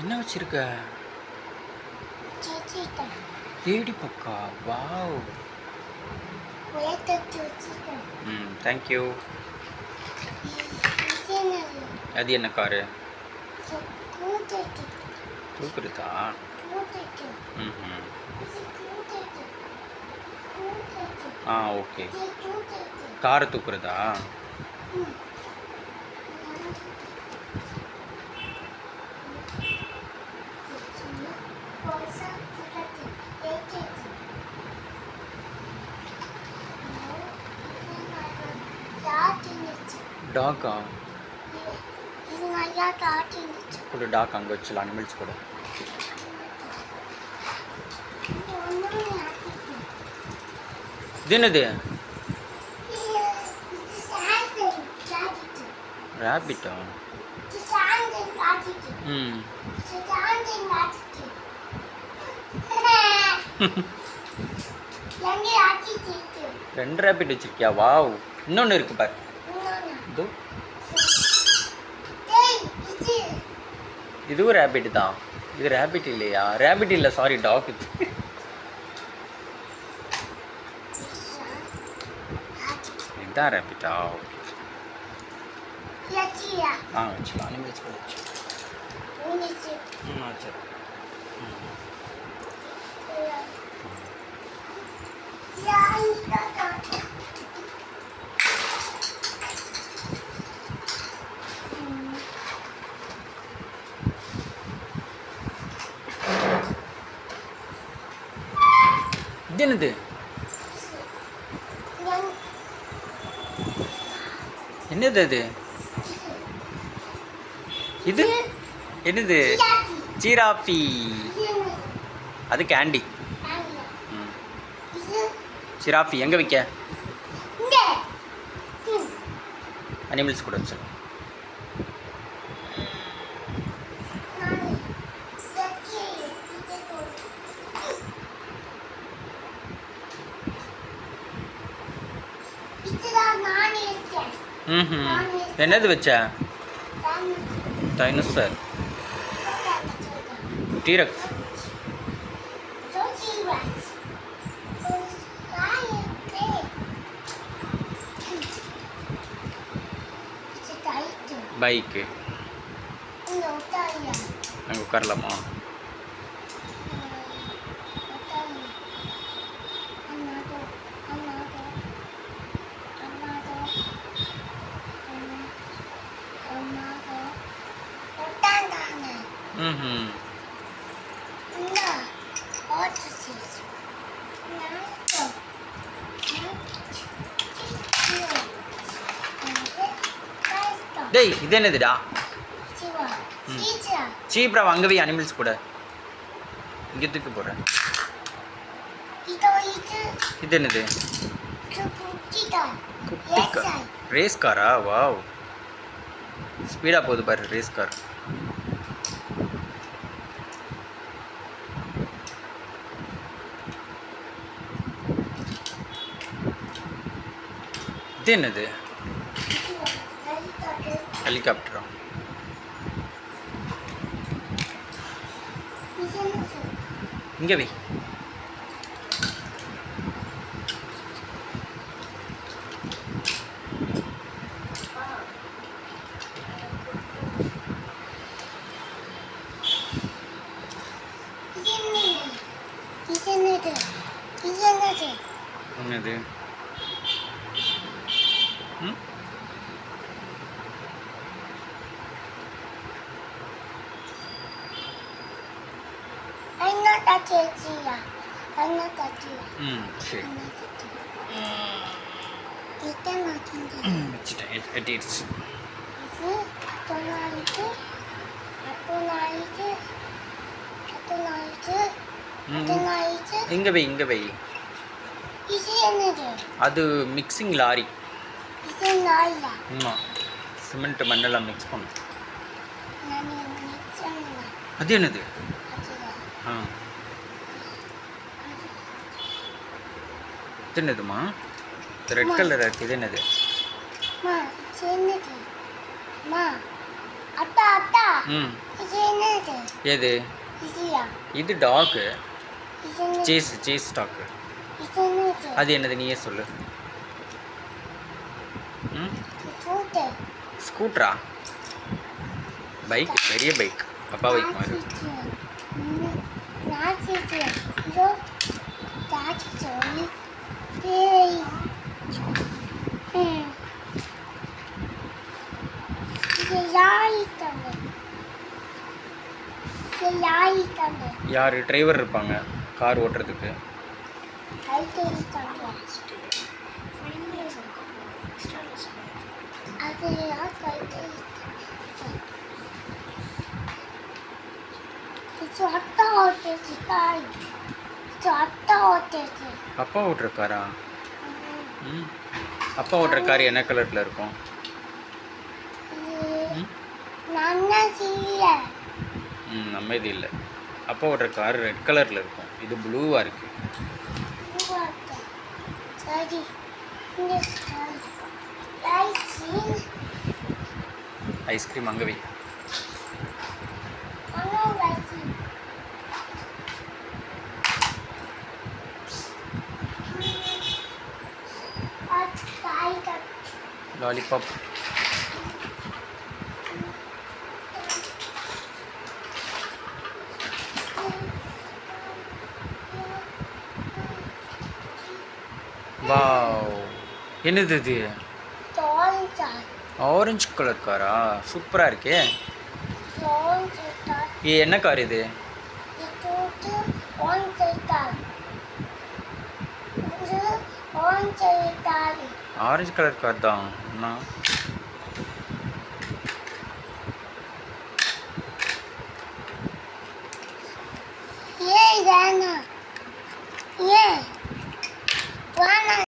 என்ன வச்சிருக்க? தேடி பக்கா. வாவ். தேங்க்யூ. அது என்ன காரு? தூக்குறதா? ம். ஓகே. காரை தூக்குறதா? டாக்கா? கூட டாக் அங்கே வச்சுலாம், அனிமல்ஸ் கூட. இது என்னது? ரேபிட்டா? ம். ரெண்டு ரேபிட் வச்சிருக்கியா? வாவ். இன்னொன்று இருக்கு பாரு. இதோ இதுவும் ரேபிட் தான். இது ரேபிட் இல்லையா? ரேபிட் இல்லை, சாரி, டாக். இது இதுதான் ரேபிட்டா? ஓகே. வச்சுக்கலாம், அனிமல்ஸ் கூட வச்சு. சரி. இது என்னது? என்னது அது? இது என்னது? ஜிராஃபி. அது கேண்டி. ஜிராஃபி எங்கே வைக்க? அனிமல்ஸ் கூட வச்சு. என்னது வச்ச? டைனோசர். டீரக்ஸ். பைக்கு. அங்கே உட்காரலாமா? டேய், இது என்னதுடா? சீப்ரா அங்கே போய் அனிமல்ஸ் கூட. இங்கே தூக்கி போடுறேன். இது என்னது? குட்டிக்கா? ரேஸ் காரா? வாவ், ஸ்பீடாக போகுது பாரு ரேஸ் கார். இது என்னது? ஹெலிகாப்டரா? இங்கே வை. என்னது? சரி. வச்சுட்டேன். இங்கே வை, இங்கே வை. அது மிக்சிங் லாரி. ஆமாம், சிமெண்ட் மண்ணெல்லாம் மிக்ஸ் பண்ணும். அது என்னது? இது என்னதுமா? ரெட் கலர் இருக்கு. இது என்னது? அத்தா அத்தா இது என்ன? எது இது டாக்கு சீஸ் சீஸ் டாக்கு அது என்னது நீயே சொல்லு ம் ஸ்கூட்டரா பைக் பெரிய பைக் அப்பா பைக் மாதிரி யார் டிரைவர் இருப்பாங்க கார் ஓட்டுறதுக்கு அப்பா ஓட்டுற காரா ம் அப்பா ஓட்டுற கார் என்ன கலரில் இருக்கும் நம்ம இது இல்லை அப்பா ஓட்டுற கார் ரெட் கலரில் இருக்கும் இது ப்ளூவாக இருக்குது ஐஸ்கிரீம் அங்கே வை லாலிபாப் வாவ் என்னது இது ஆரஞ்சு கலர் காரா சூப்பராக இருக்கே இது என்ன கார் இது ஆரஞ்சு கலர் கார் தான் அண்ணா